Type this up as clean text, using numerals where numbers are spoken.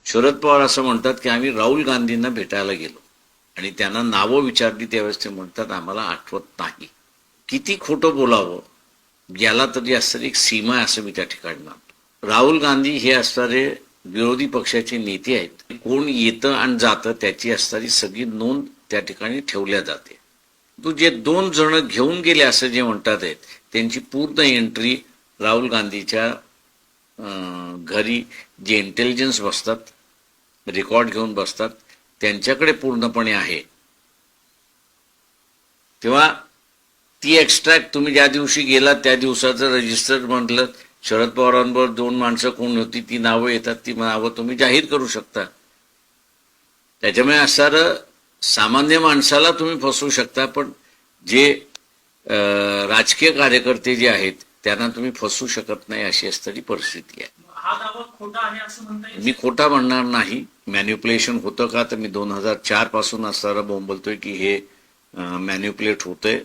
शरद पवार असं म्हणतात की आम्ही राहुल गांधींना भेटायला गेलो आणि त्यांना नावं विचारली त्यावेळेस ते म्हणतात आम्हाला आठवत नाही. किती खोटं बोलावं याला तरी असणारी एक सीमा आहे असं मी त्या ठिकाणी मानतो. राहुल गांधी हे असणारे विरोधी पक्षाचे नेते आहेत. कोण येतं आणि जातं त्याची असणारी सगळी नोंद त्या ठिकाणी ठेवल्या जाते. तो जे 2 जण घेऊन गेले असं जे म्हणतात आहेत त्यांची पूर्ण एंट्री राहुल गांधीच्या घरी जे इंटेलिजन्स बसतात रेकॉर्ड घेऊन बसतात त्यांच्याकडे पूर्णपणे आहे. तेव्हा ती एक्स्ट्रॅक्ट तुम्ही ज्या दिवशी गेलात त्या दिवसाचं रजिस्टर म्हटलं शरद पवारांबरोबर 2 माणसं कोण होती ती नावं येतात. ती नावं तुम्ही जाहीर करू शकता. त्याच्यामुळे असणारं सामान्य माणसाला तुम्ही फसवू शकता, पण जे राजकीय कार्यकर्ते जे आहेत त्यांना तुम्ही फसवू शकत नाही अशी असणारी परिस्थिती आहे. हा दावा खोटा आहे असं म्हणता येईल? मी खोटा म्हणणार नाही. मॅन्युप्युलेशन होतं का तर मी 2004 पासून असणारं बोंबलतोय की हे मॅन्युप्युलेट होतंय.